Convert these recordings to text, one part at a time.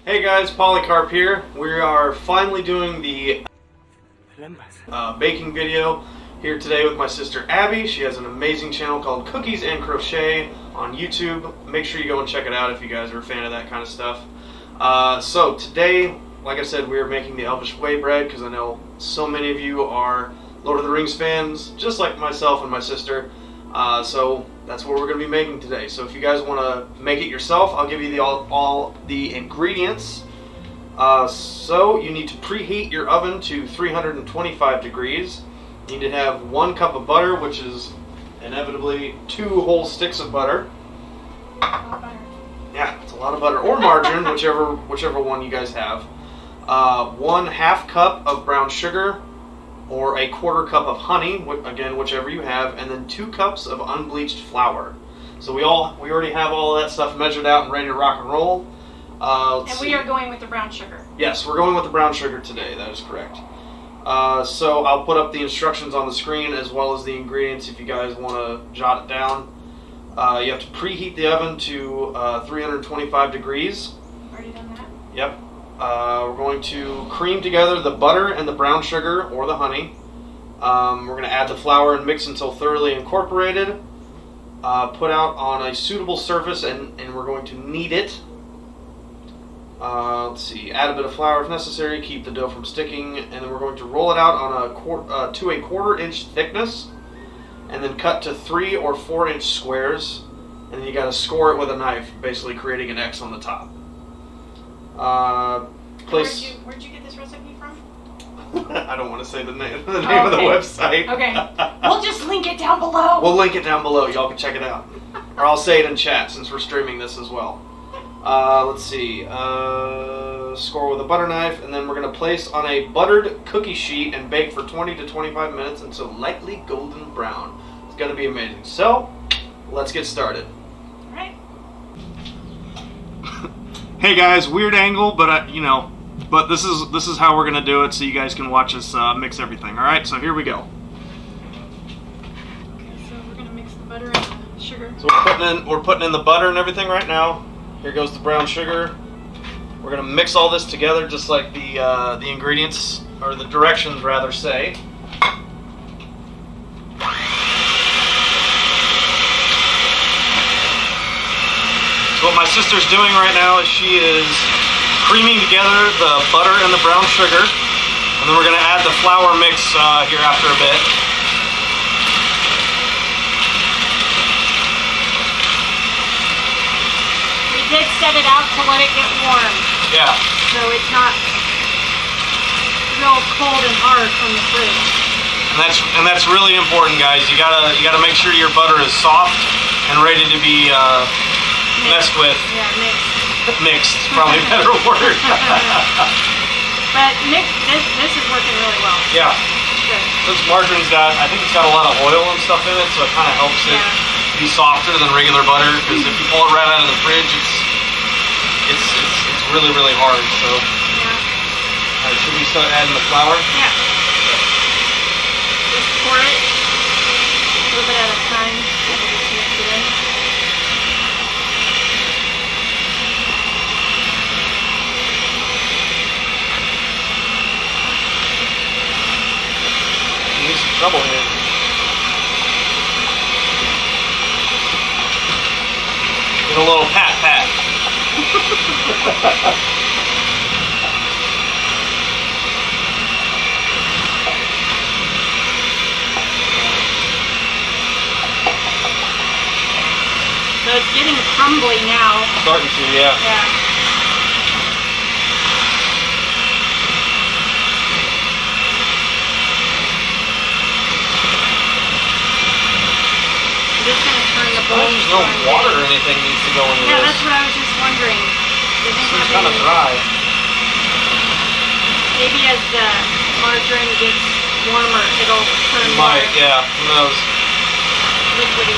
Hey guys, Polycarp here. We are finally doing the baking video here today with my sister Abby. She has an amazing channel called Cookies and Crochet on YouTube. Make sure you go and check it out if you guys are a fan of that kind of stuff. So today, like I said, we are making the Elvish Way bread because I know so many of you are Lord of the Rings fans, just like myself and my sister. So that's what we're going to be making today. So if you guys want to make it yourself, I'll give you all the ingredients. So you need to preheat your oven to 325 degrees. You need to have 1 cup of butter, which is inevitably 2 whole sticks of butter. Yeah, it's a lot of butter, or margarine, whichever one you guys have. 1/2 cup of brown sugar, or 1/4 cup of honey, again, whichever you have, and then 2 cups of unbleached flour. So we already have all of that stuff measured out and ready to rock and roll. And we are going with the brown sugar. Yes, we're going with the brown sugar today. That is correct. So I'll put up the instructions on the screen as well as the ingredients if you guys want to jot it down. You have to preheat the oven to 325 degrees. Already done that? Yep. We're going to cream together the butter and the brown sugar or the honey. We're going to add the flour and mix until thoroughly incorporated. Put out on a suitable surface and we're going to knead it. Let's see, add a bit of flour if necessary, keep the dough from sticking, and then we're going to roll it out on to a 1/4 inch thickness, and then cut to 3 or 4 inch squares, and then you got to score it with a knife, basically creating an X on the top. Where'd you get this recipe from? I don't want to say the name of the website. Okay. We'll just link it down below. We'll link it down below. Y'all can check it out. Or I'll say it in chat since we're streaming this as well. Let's see. Score with a butter knife, and then we're going to place on a buttered cookie sheet and bake for 20 to 25 minutes until lightly golden brown. It's going to be amazing. So, let's get started. All right. Hey guys, weird angle, but but this is how we're gonna do it, so you guys can watch us mix everything. All right, so here we go. Okay, so we're gonna mix the butter and the sugar. So we're putting in the butter and everything right now. Here goes the brown sugar. We're gonna mix all this together, just like the ingredients or the directions rather say. So what my sister's doing right now is she is creaming together the butter and the brown sugar, and then we're going to add the flour mix here after a bit. We did set it out to let it get warm. Yeah. So it's not real cold and hard from the fridge. And that's really important, guys. You gotta make sure your butter is soft and ready to be messed with. Yeah, mixed. Mixed, probably a better word. But this is working really well. Yeah. Good. This margarine's I think it's got a lot of oil and stuff in it, so it kind of helps it be softer than regular butter. Because if you pull it right out of the fridge, it's really, really hard. So. Yeah. All right, should we start adding the flour? Yeah. Okay. Just pour it a little bit at a time. We'll just mix it in. Trouble here. Get a little pat. So it's getting crumbly now. Starting to, yeah. Yeah. Just going to turn the bowl. There's no water or anything needs to go into this. Yeah, that's what I was just wondering. It's kind of dry. Maybe as the margarine gets warmer, it'll turn more. Yeah, who knows. Liquidy.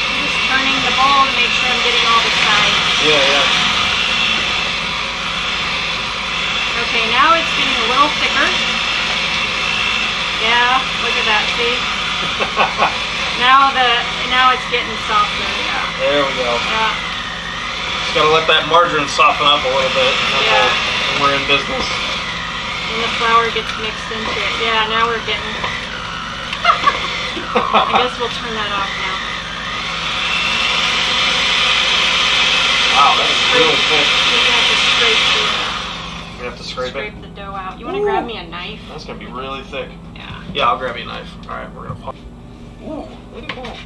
I'm just turning the bowl to make sure I'm getting all the sides. Yeah. Okay, now it's getting a little thicker. Look at that, see? Now it's getting softer, yeah. There we go. Yeah. Just gotta let that margarine soften up a little bit, and then we're in business. And the flour gets mixed into it. Yeah, now we're getting... I guess we'll turn that off now. Wow, that is really thick. You have to scrape it? the dough out. You want to grab me a knife? That's gonna be really thick. Yeah. Yeah, I'll grab you a knife. All right, we're gonna. Ooh, look at that.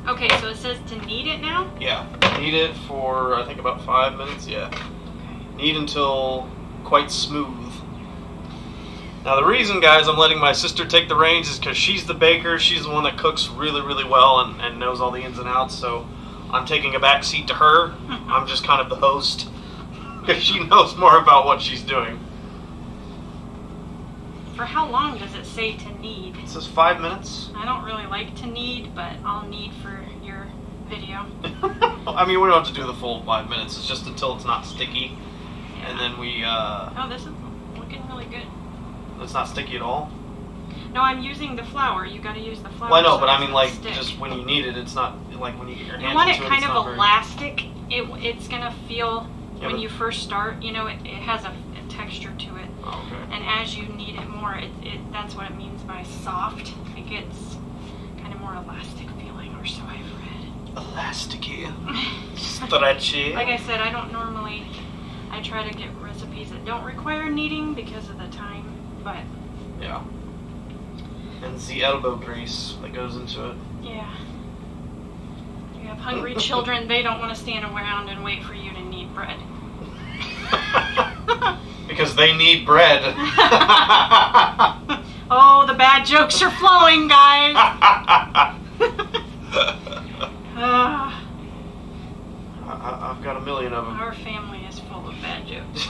Okay, so it says to knead it now? Yeah, knead it for I think about 5 minutes. Yeah. Knead until quite smooth. Now the reason, guys, I'm letting my sister take the reins is because she's the baker. She's the one that cooks really, really well and knows all the ins and outs. So I'm taking a back seat to her. I'm just kind of the host because she knows more about what she's doing. For how long does it say to knead? It says 5 minutes. I don't really like to knead, but I'll knead for your video. I mean, we don't have to do the full 5 minutes. It's just until it's not sticky. Yeah. And then we... Oh, this is looking really good. It's not sticky at all? No, I'm using the flour. You gotta use the flour. Well, I know, so but I it mean, doesn't like, stick. just when you knead it, it's not, like, when you get your hands You want it into kind it's of not very... elastic. It's gonna feel, Yeah, when but- you first start, you know, it has a texture to it. Oh, okay. And as you knead it more, that's what it means by soft. It gets kind of more elastic feeling, or so I've read. Elasticy. Stretchy. Like I said, I don't normally, I try to get recipes that don't require kneading because of the time, but Yeah. And it's the elbow grease that goes into it. yeah. You have hungry children, they don't want to stand around and wait for you to knead bread. Because they need bread. Oh, the bad jokes are flowing, guys. I've got a million of them. Our family is full of bad jokes.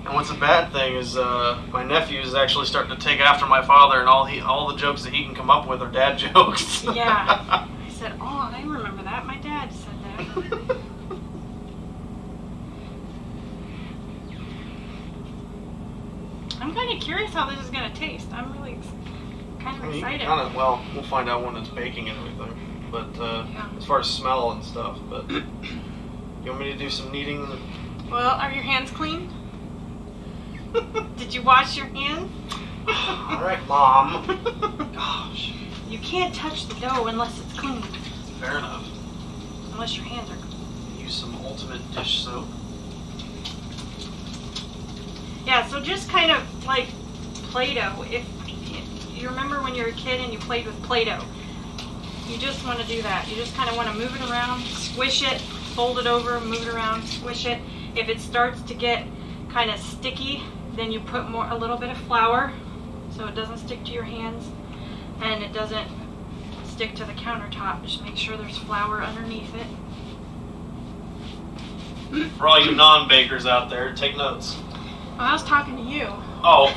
And what's a bad thing is my nephew is actually starting to take after my father, and all the jokes that he can come up with are dad jokes. Yeah. I said, oh, I remember that. My dad said that. I'm kind of curious how this is going to taste. I'm really kind of excited. Well, we'll find out when it's baking and everything. But Yeah. as far as smell and stuff, but you want me to do some kneading? Well, are your hands clean? Did you wash your hands? All right, Mom. Gosh. You can't touch the dough unless it's clean. Fair enough. Unless your hands are clean. Use some ultimate dish soap. Yeah, so just kind of like Play-Doh. If you remember when you were a kid and you played with Play-Doh, you just want to do that. You just kind of want to move it around, squish it, fold it over, move it around, squish it. If it starts to get kind of sticky, then you put a little bit of flour so it doesn't stick to your hands and it doesn't stick to the countertop. Just make sure there's flour underneath it. For all you non-bakers out there, take notes. Oh, I was talking to you. Oh.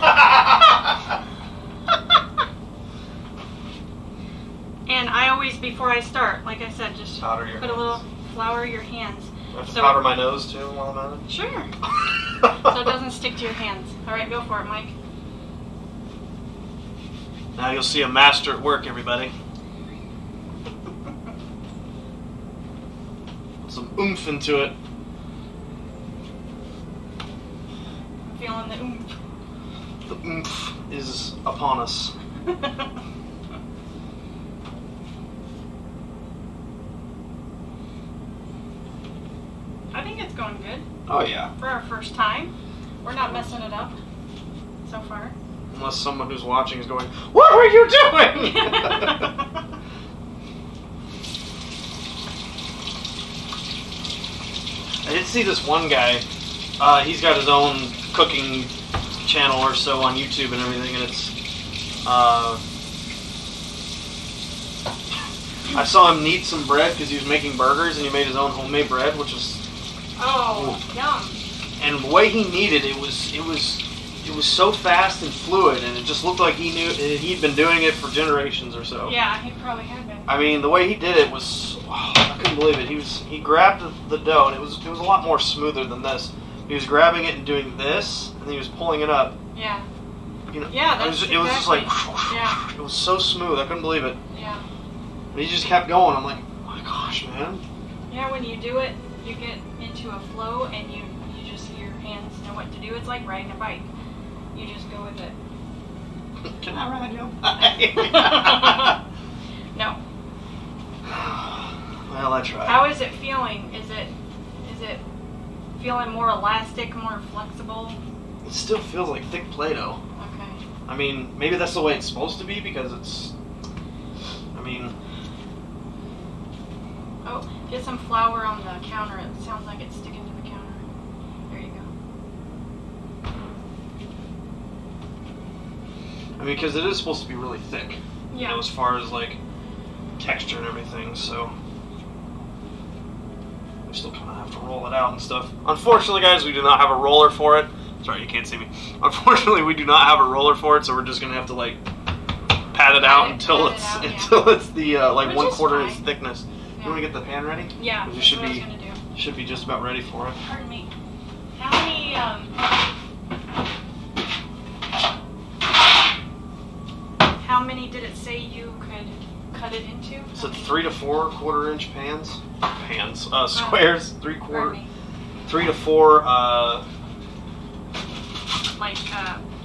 And I always, before I start, like I said, just Powder your put a hands. little flour your hands. I have to So- powder my nose too while I'm at it? Sure. So it doesn't stick to your hands. All right, go for it, Mike. Now you'll see a master at work, everybody. Put some oomph into it. I'm feeling the oomph. The oomph is upon us. I think it's going good Oh yeah. for our first time. We're not messing it up so far. Unless someone who's watching is going, "What were you doing?" I did see this one guy. He's got his own cooking channel or so on YouTube and everything, and it's. I saw him knead some bread because he was making burgers, and he made his own homemade bread, which was. Oh, yum. And the way he kneaded it was so fast and fluid, and it just looked like he'd been doing it for generations or so. Yeah, he probably had been. I mean, the way he did it was, I couldn't believe it. He grabbed the dough, and it was a lot more smoother than this. He was grabbing it and doing this, and then he was pulling it up. Yeah. You know, Yeah, it was just like, yeah. It was so smooth. I couldn't believe it. Yeah. But he just kept going. I'm like, oh my gosh, man. Yeah, when you do it, you get into a flow, and you just, your hands know what to do. It's like riding a bike. You just go with it. Can I ride your bike? No. Well, I tried. How is it feeling? Is it feeling more elastic, more flexible? It still feels like thick Play-Doh. Okay. I mean, maybe that's the way it's supposed to be because it's. I mean. Oh, get some flour on the counter. It sounds like it's sticking to the counter. There you go. I mean, because it is supposed to be really thick. Yeah. You know, as far as like texture and everything, so. We still kind of have to roll it out and stuff. Unfortunately, guys, we do not have a roller for it. Sorry, you can't see me. Unfortunately, we do not have a roller for it, so we're just gonna have to like pat it out until it's the like 1/4 inch thickness. Yeah. You want to get the pan ready? Yeah. It That's what I was gonna do. Should be just about ready for it. Pardon me. How many did it say you could cut it into? So 3 to 4 1/4 inch squares, 3 to 4. Like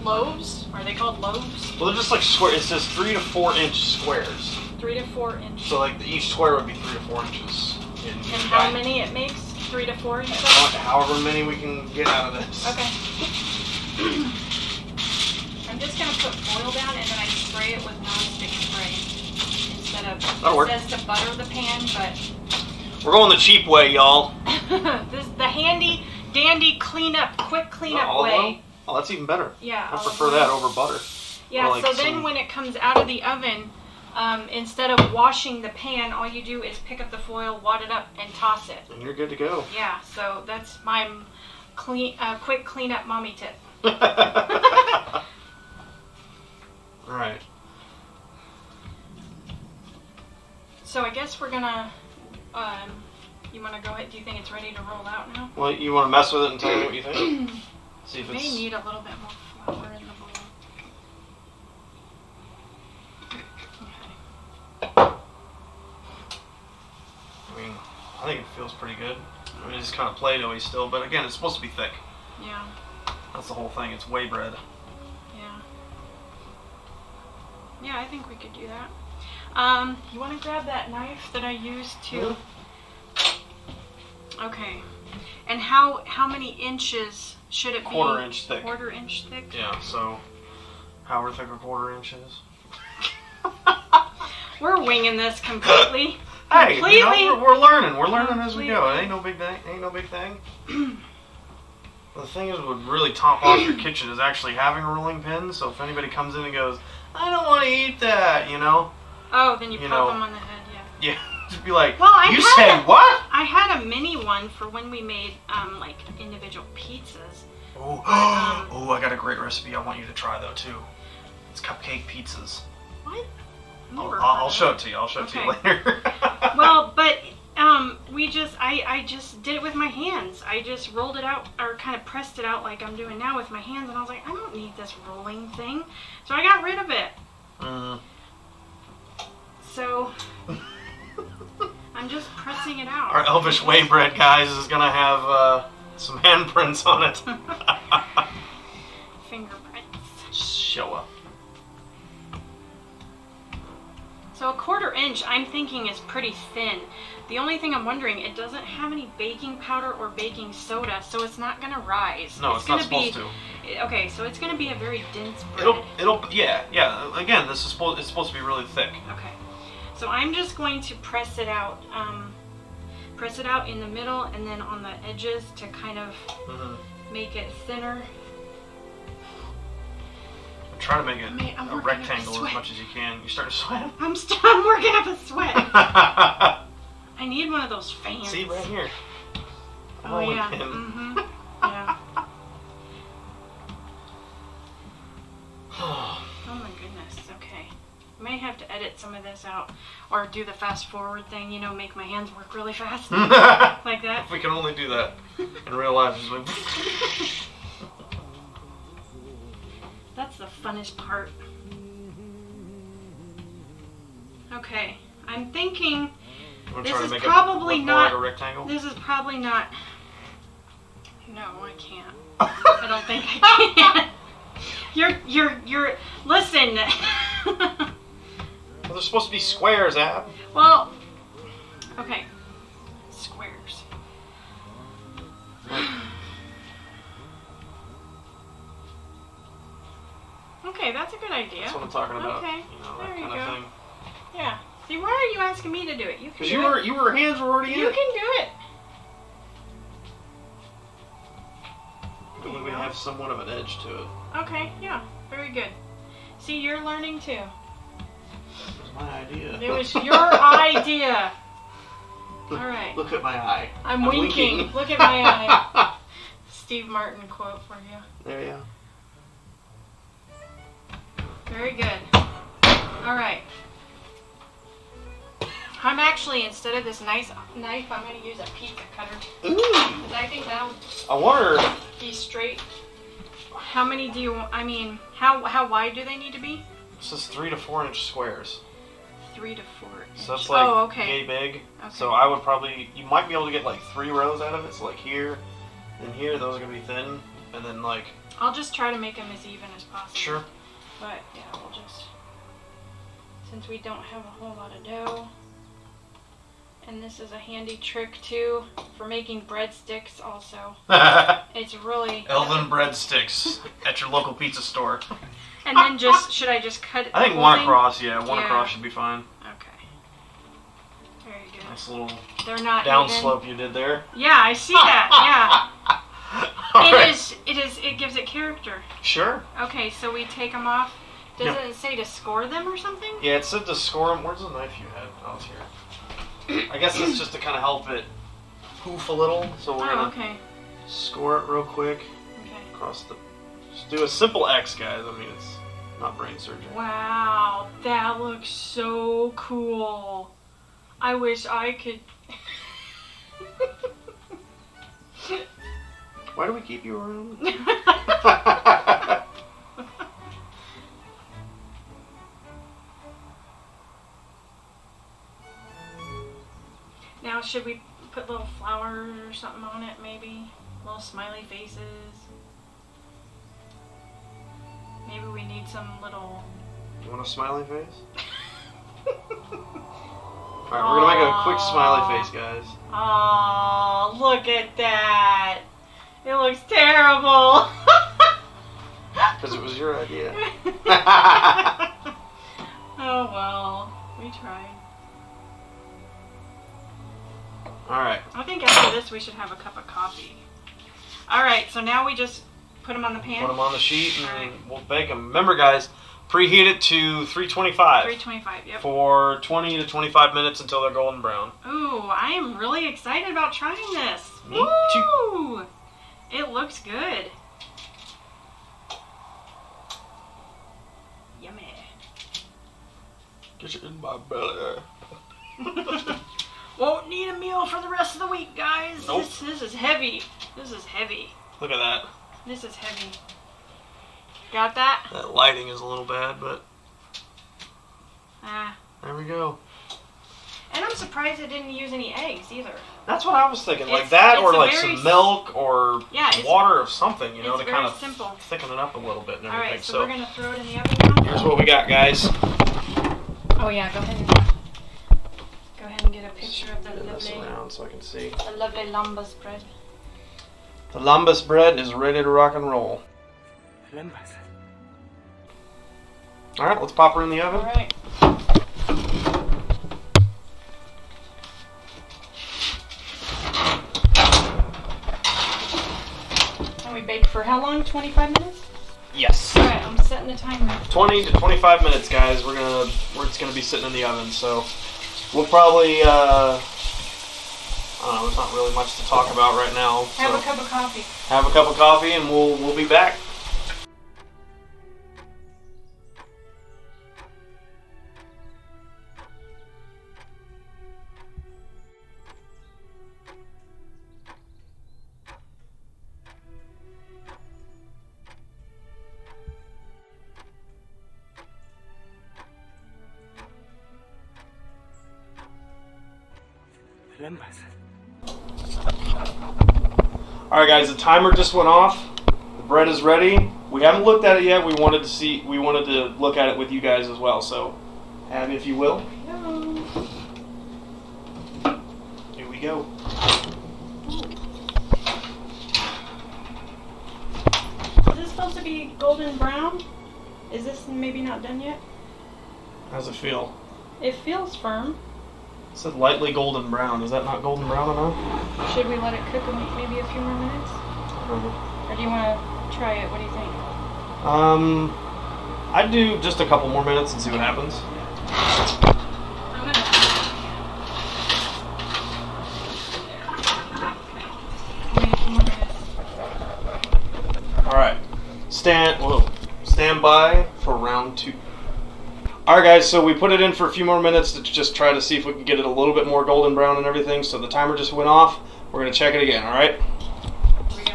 loaves? Are they called loaves? Well, they're just like square. It says 3 to 4 inch squares. 3 to 4 inches. So like each square would be 3 to 4 inches. And how many it makes? 3 to 4 inches? However many we can get out of this. Okay. I'm just gonna put foil down and then I spray it with non-stick spray instead of. That'll work. It says to butter the pan, but. We're going the cheap way, y'all. This the handy dandy quick cleanup way. Oh, that's even better. Yeah. I prefer that over butter. Yeah. Like so then when it comes out of the oven, instead of washing the pan, all you do is pick up the foil, wad it up, and toss it. And you're good to go. Yeah. So that's my quick cleanup mommy tip. All right. So I guess we're gonna. You want to go ahead? Do you think it's ready to roll out now? Well, you want to mess with it and tell me what you think. See if May it's. need a little bit more flour in the bowl. I mean, I think it feels pretty good. I mean, it's kind of Play-Doh-y still, but again, it's supposed to be thick. Yeah. That's the whole thing. It's whey bread. Yeah. Yeah, I think we could do that. You want to grab that knife that I used to? Mm-hmm. Okay. And how many inches should it be? 1/4 inch thick. 1/4 inch thick? Yeah, so however thick a 1/4 inch is. We're winging this completely. Hey, completely. you know, we're learning. We're learning as we go. It ain't no big thing. The thing is, what would really top off your kitchen is actually having a rolling pin. So if anybody comes in and goes, "I don't want to eat that," you know. Oh, then you pop them on the head. Yeah. Yeah. Just be like, well, you said what? I had a mini one for when we made like individual pizzas. Oh, oh! I got a great recipe. I want you to try though too. It's cupcake pizzas. What? I'll show it to you. I'll show it to you later. Well, but I just did it with my hands. I just rolled it out or kind of pressed it out like I'm doing now with my hands, and I was like, I don't need this rolling thing, so I got rid of it. So. I'm just pressing it out. Our Elvish whey bread, guys, is gonna have some handprints on it. Fingerprints. Show up. So a 1/4 inch, I'm thinking, is pretty thin. The only thing I'm wondering, it doesn't have any baking powder or baking soda, so it's not gonna rise. No, it's not supposed to. Okay, so it's gonna be a very dense bread. Yeah. Again, it's supposed to be really thick. Okay. So I'm just going to press it out in the middle and then on the edges to kind of make it thinner. Try to make it a rectangle as much as you can. You start to sweat? I'm working up a sweat. I need one of those fans. See, right here. Oh, yeah. Mm-hmm. Yeah. Oh my goodness. Okay. I may have to edit edit some of this out. Or do the fast forward thing, you know, make my hands work really fast. If Like that. we can only do that in real life. Just like That's the funnest part. Okay, I'm thinking this is probably not like a rectangle. This is probably not. No, I can't. I don't think I can. You're. Listen. Well, they're supposed to be squares, Ab. Well, okay. Squares. Okay, that's a good idea. That's what I'm talking about. Okay, You know, there that you kind of go. thing. Yeah. See, why are you asking me to do it? You can Because do it. your hands were already in You it. can do it. That way we have somewhat of an edge to it. Okay, yeah, very good. See, you're learning too. It was my idea. It was your idea. All right. Look at my eye. I'm winking. Look at my eye. Steve Martin quote for you. There you go. Very good. All right. I'm actually, instead of this nice knife, I'm going to use a pizza cutter. Ooh. 'Cause I think that'll I wonder. be straight. How many do you, I mean, how wide do they need to be? This is 3 to 4 inch squares. 3 to 4 inches. So that's like oh, okay. yay big. Okay. So I would probably, you might be able to get like 3 rows out of it. So like here and here, those are going to be thin. And then like... I'll just try to make them as even as possible. Sure. But yeah, we'll just, since we don't have a whole lot of dough. And this is a handy trick too for making breadsticks also. It's really... Elven breadsticks at your local pizza store. And then just, should I just cut it? I think one across, yeah. One Yeah. across should be fine. Okay. Very good. Nice little They're not downslope you did there. Yeah, I see that, yeah. It gives it character. Sure. Okay, so we take them off. Does it say to score them or something? Yeah, it said to score them. Where's the knife you had? Oh, it's here. I guess it's just to kind of help it poof a little. So we're going to score it real quick. Okay. Across the... Just do a simple X, guys. I mean, it's not brain surgery. Wow, that looks so cool. I wish I could... Why do we keep you around? Now, should we put little flowers or something on it, maybe? Little smiley faces. Maybe we need some little... You want a smiley face? Alright, we're going to make a quick smiley face, guys. Oh, look at that. It looks terrible. Because it was your idea. Oh, well. We tried. Alright. I think after this we should have a cup of coffee. Alright, so now we just put them on the pan? Put them on the sheet and Alright. we'll bake them. Remember, guys, preheat it to 325. 325, yep. For 20 to 25 minutes until they're golden brown. Ooh, I am really excited about trying this. Me too. Woo! It looks good. Yummy. Get it in my belly. Won't need a meal for the rest of the week, guys. Nope. This is heavy. This is heavy. Look at that. This is heavy. Got that? That lighting is a little bad, but Ah. there we go. And I'm surprised it didn't use any eggs either. That's what I was thinking. Like It's- that, it's or a like very some milk, or Yeah, it's- water of something, you know, it's to kind very of simple. thicken it up a little bit and All everything. right, so we're gonna throw it in the oven now. Here's what we got, guys. Oh yeah, go ahead and get a picture of the Spin this lovely, around so I can see. the lovely Lembas bread. The Lembas bread is ready to rock and roll. Lembas. All right, let's pop her in the oven. All right. And we bake for how long? 25 minutes? Yes. All right, I'm setting the timer. 20 to 25 minutes, guys. It's gonna be sitting in the oven, so we'll probably I don't know. There's not really much to talk about right now. So Have a cup of coffee. have a cup of coffee, and we'll be back. Lembas. Alright guys, the timer just went off. The bread is ready. We haven't looked at it yet. We wanted to look at it with you guys as well. So, Abby, if you will. Here we go. Is this supposed to be golden brown? Is this maybe not done yet? How's it feel? It feels firm. It said lightly golden brown. Is that not golden brown enough? Should we let it cook maybe a few more minutes? Or do you want to try it? What do you think? I'd do just a couple more minutes and see what happens. I'm gonna. Maybe a few more minutes. Alright. Stand by for round 2. Alright guys, so we put it in for a few more minutes to just try to see if we can get it a little bit more golden brown and everything. So the timer just went off. We're going to check it again, alright? Here we go.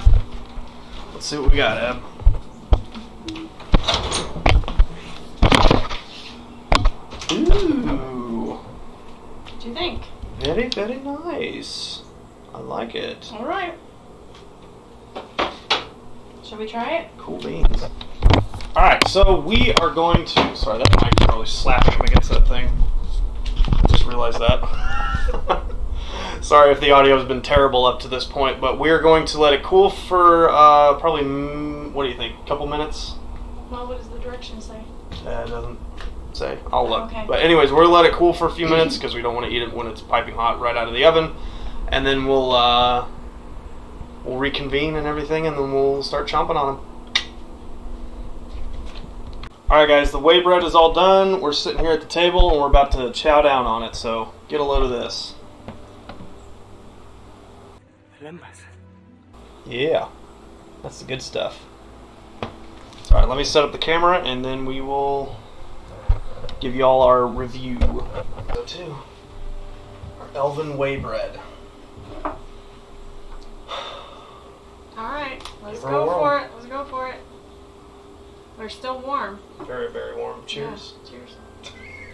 Let's see what we got, Ab. Ooh. What do you think? Very, very nice. I like it. Alright. Shall we try it? Cool beans. Alright, so we are going to... Sorry, that mic is probably slapping up against that thing. Just realized that. Sorry if the audio has been terrible up to this point, but we're going to let it cool for probably, what do you think, a couple minutes? Well, what does the direction say? It doesn't say. I'll look. Okay. But anyways, we're going to let it cool for a few minutes because we don't want to eat it when it's piping hot right out of the oven. And then we'll reconvene and everything, and then we'll start chomping on them. Alright guys, the whey bread is all done. We're sitting here at the table and we're about to chow down on it, so get a load of this. Lembas. Yeah, that's the good stuff. Alright, let me set up the camera and then we will give you all our review. Go to our Elvin whey bread. Alright, let's Give her a go whirl. for it. Let's go for it. They're still warm. Very, very warm. Cheers. Yeah, cheers.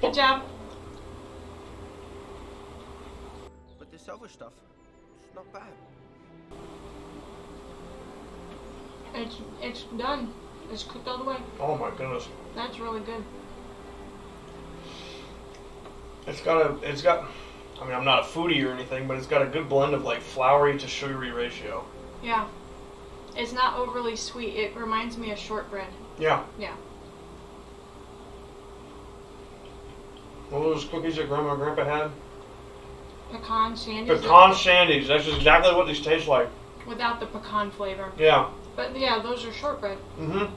Good job. But this other stuff, it's not bad. It's done. It's cooked all the way. Oh my goodness. That's really good. It's got, I mean, I'm not a foodie or anything, but it's got a good blend of like floury to sugary ratio. Yeah. It's not overly sweet. It reminds me of shortbread. Yeah. Yeah. What were those cookies that Grandma and Grandpa had? Pecan shandies. Pecan shandies. That's just exactly what these taste like. Without the pecan flavor. Yeah. But yeah, those are shortbread. Mm-hmm.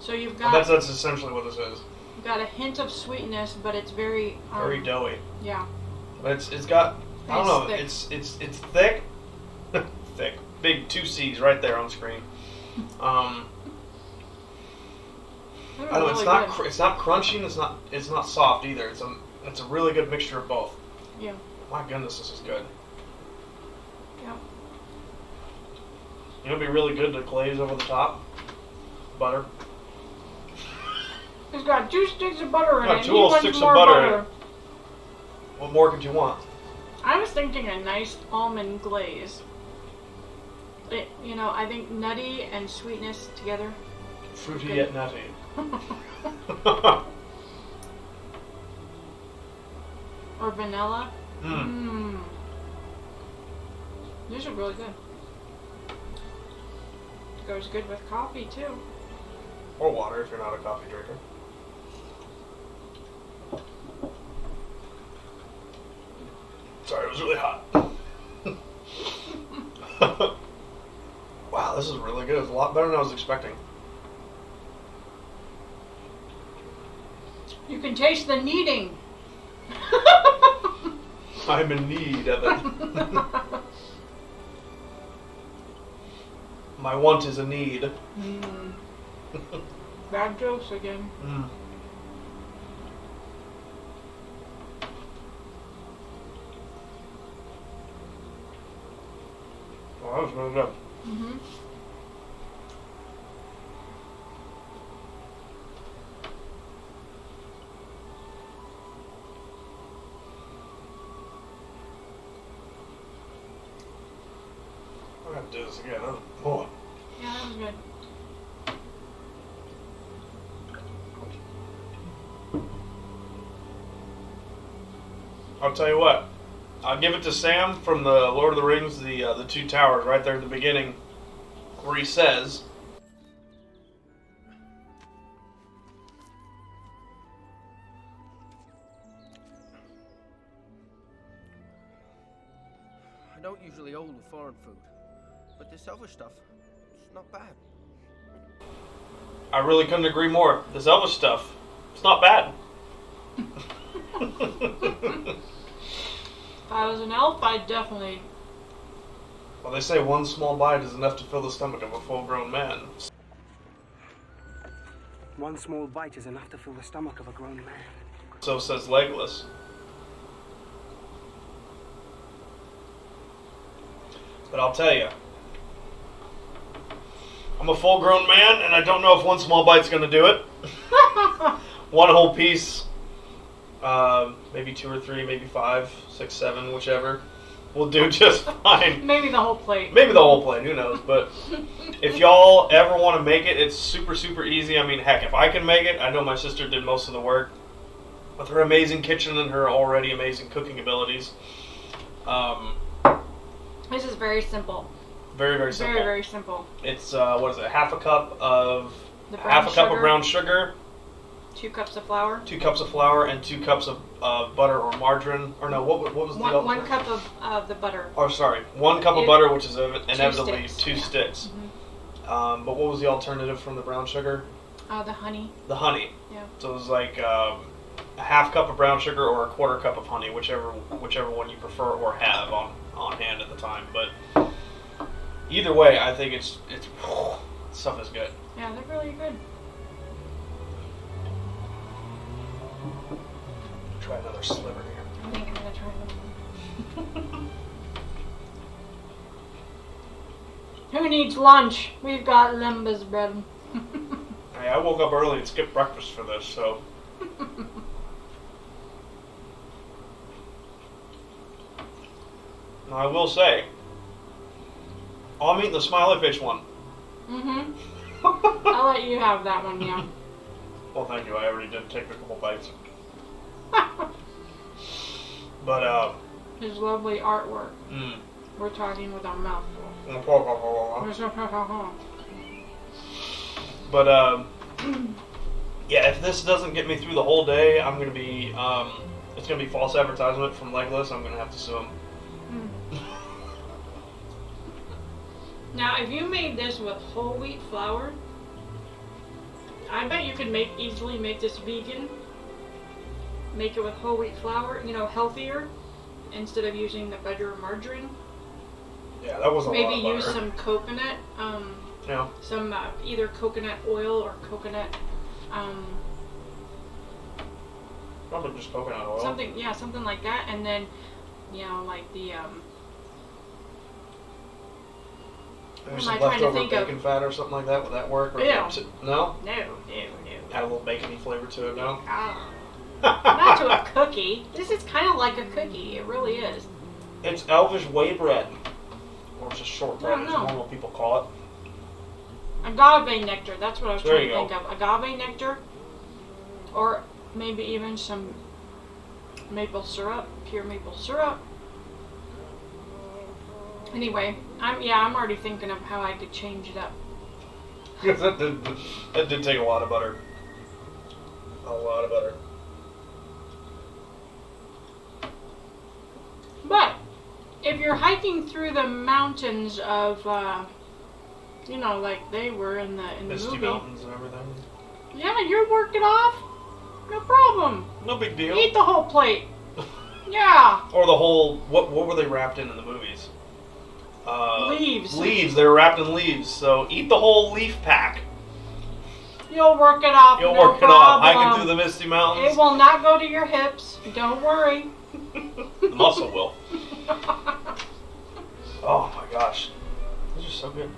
So you've got That's essentially what this is. you've got a hint of sweetness, but it's very Very doughy. Yeah. But it's got, I don't know, Thick. it's thick. Thick. Big 2 C's right there on screen. They were I don't know, it's really not good. it's not crunchy and it's not soft either. It's a really good mixture of both. Yeah. My goodness, this is good. Yeah. You know, it'd be really good to glaze over the top. Butter. It's got 2 sticks of butter in Yeah, it. 2 He little wants sticks of more butter in it. What more could you want? I was thinking a nice almond glaze. I think nutty and sweetness together. Fruity Good. yet nutty. Or vanilla. Mm. These are really good. Goes good with coffee too. Or water if you're not a coffee drinker. Sorry, it was really hot. Wow, this is really good. It's a lot better than I was expecting. You can taste the kneading. I'm in need of it. My want is a need. Bad jokes again. Mm. Oh, that was really good. Mm-hmm. do this again. Oh. Yeah, that was good. I'll tell you what. I'll give it to Sam from the Lord of the Rings, the Two Towers, right there at the beginning, where he says, I don't usually hold with foreign food, but this Elvish stuff, it's not bad. I really couldn't agree more. This Elvish stuff, it's not bad. If I was an elf, I'd definitely... Well, they say one small bite is enough to fill the stomach of a full-grown man. One small bite is enough to fill the stomach of a grown man. So says Legolas. But I'll tell you, I'm a full-grown man, and I don't know if one small bite's going to do it. One whole piece, maybe 2 or 3, maybe 5, 6, 7, whichever, will do just fine. Maybe the whole plate. Maybe the whole plate, who knows. But if y'all ever want to make it, it's super, super easy. I mean, heck, if I can make it, I know my sister did most of the work. With her amazing kitchen and her already amazing cooking abilities. This is very simple. Very, very simple. Very, very simple. It's, what is it, half a cup of brown sugar, 2 cups of flour. 2 cups of flour, and 2 cups of butter or margarine. Or no, what was the other? 1 cup of the butter. Oh, sorry. 1 cup of butter, which is inevitably 2 sticks. Mm-hmm. But what was the alternative from the brown sugar? The honey. The honey. Yeah. So it was like a half cup of brown sugar or a 1/4 cup of honey, whichever one you prefer or have on hand at the time. But either way, I think it's stuff is good. Yeah, they're really good. Try another sliver here. I think I'm gonna try them. Who needs lunch? We've got Lembas bread. Hey, I woke up early and skipped breakfast for this, so. Now, I will say, I'm eating the smiley face one. Mm-hmm. I'll let you have that one, yeah. Well, thank you. I already did take a couple bites. But, His lovely artwork. We're talking with our mouth full. But, yeah, if this doesn't get me through the whole day, I'm going to be, it's going to be false advertisement from Legolas. I'm going to have to sue him. Now, if you made this with whole wheat flour, I bet you could easily make this vegan. Make it with whole wheat flour, healthier, instead of using the butter or margarine. Yeah, that was a lot of butter. Maybe use some coconut, yeah. Some either coconut oil or coconut, Probably just coconut oil. something like that, and then, like the, Maybe some leftover bacon fat or something like that. Would that work? Or No. No? No. Add a little bacony flavor to it, no? Not to a cookie. This is kind of like a cookie. It really is. It's Elvish whey bread. Or just shortbread, as No. normal people call it. Agave nectar. That's what I was There trying to you think of. Agave nectar. Or maybe even some maple syrup. Pure maple syrup. Anyway, I'm already thinking of how I could change it up. Because that did take a lot of butter. A lot of butter. But if you're hiking through the mountains of, like they were in the Misty movie, mountains and everything. yeah, you're working off. No problem. No big deal. Eat the whole plate. Yeah. Or the whole, what were they wrapped in the movies? Leaves. Leaves. They were wrapped in leaves. So eat the whole leaf pack. You'll work it off. You'll no work it off. problem. Hiking through the Misty Mountains. It will not go to your hips. Don't worry. The muscle will. Oh my gosh. These are so good.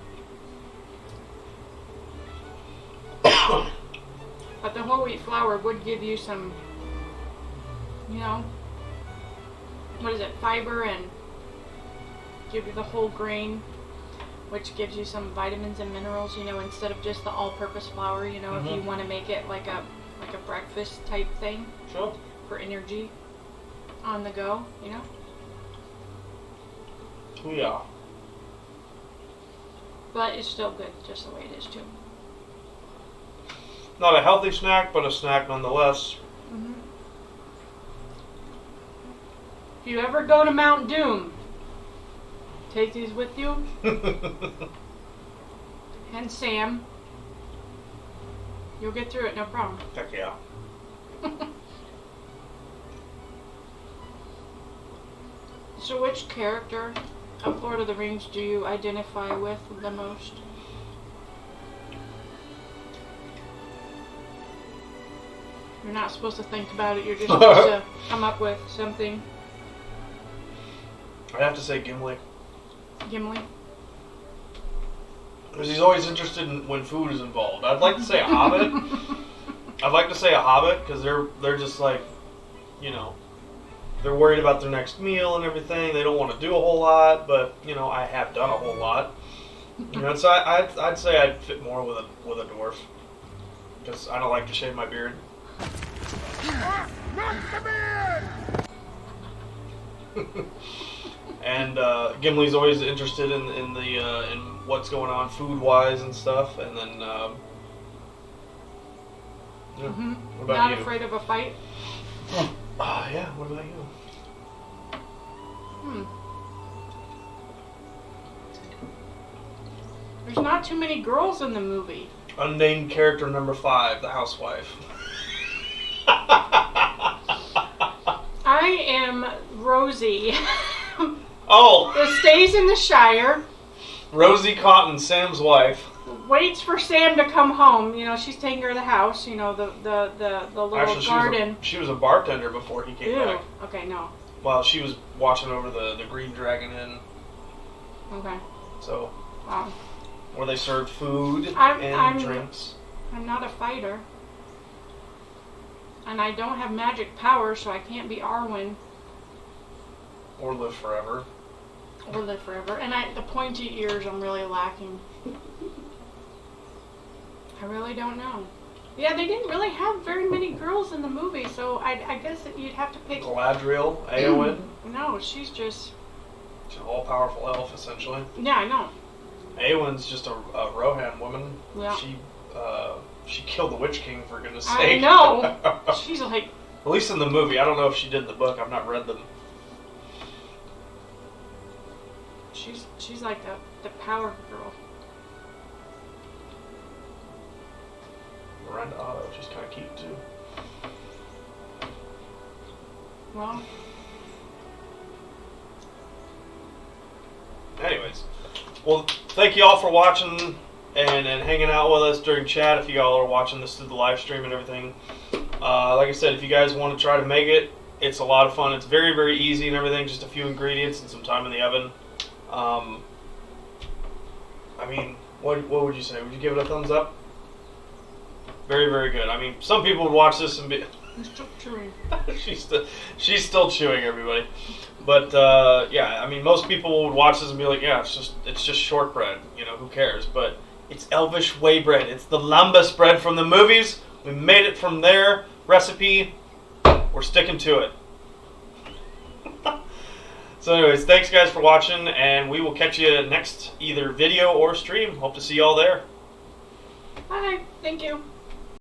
But the whole wheat flour would give you some, fiber and give you the whole grain. which gives you some vitamins and minerals, you know, instead of just the all-purpose flour, you know, if you want to make it like a breakfast type thing. Sure. For energy on the go, you know. Oh yeah. But it's still good, just the way it is too. Not a healthy snack, but a snack nonetheless. If you ever go to Mount Doom, take these with you. And Sam. You'll get through it, no problem. Heck yeah. So which character of Lord of the Rings do you identify with the most? You're not supposed to think about it, you're just supposed to come up with something. I'd have to say Gimli. Gimli? Because he's always interested in when food is involved. I'd like to say a hobbit. I'd like to say a hobbit because they're just like, you know, they're worried about their next meal and everything. They don't want to do a whole lot, but you know, I have done a whole lot. You know, so I'd say I'd fit more with a dwarf because I don't like to shave my beard. Not the beard! And Gimli's always interested in what's going on food wise and stuff. And then, what about Not you? afraid of a fight? Yeah. What about you? There's not too many girls in the movie. Unnamed character number 5, the housewife. I am Rosie. Oh! That stays in the Shire. Rosie Cotton, Sam's wife. Waits for Sam to come home. You know, she's taking care of the house. You know, the little Actually, garden. she was a bartender before he came back. Okay, no. While she was watching over the Green Dragon Inn. Okay. So, Wow. where they served food and I'm drinks. I'm not a fighter. And I don't have magic powers, so I can't be Arwen. Or live forever. Or live forever. And the pointy ears I'm really lacking. I really don't know. Yeah, they didn't really have very many girls in the movie, so I guess that you'd have to pick... Galadriel, Eowyn. No, she's just... She's an all-powerful elf, essentially. Yeah, I know. Eowyn's just a Rohan woman. Yeah. She killed the Witch King, for goodness I sake. know. She's like... At least in the movie. I don't know if she did in the book. I've not read them. She's like the power girl. Miranda Otto, she's kind of cute too. Well... Anyways, well, thank you all for watching and hanging out with us during chat. If you all are watching this through the live stream and everything, like I said, if you guys want to try to make it, it's a lot of fun. It's very, very easy and everything. Just a few ingredients and some time in the oven. I mean, what would you say? Would you give it a thumbs up? Very, very good. I mean, some people would watch this and be... She's still chewing. she's still chewing, everybody. But yeah, I mean, most people would watch this and be like, yeah, it's just shortbread. You know, who cares? But it's Elvish whey bread. It's the Lembas bread from the movies. We made it from their recipe. We're sticking to it. So anyways, thanks guys for watching, and we will catch you next either video or stream. Hope to see y'all there. Bye. Thank you.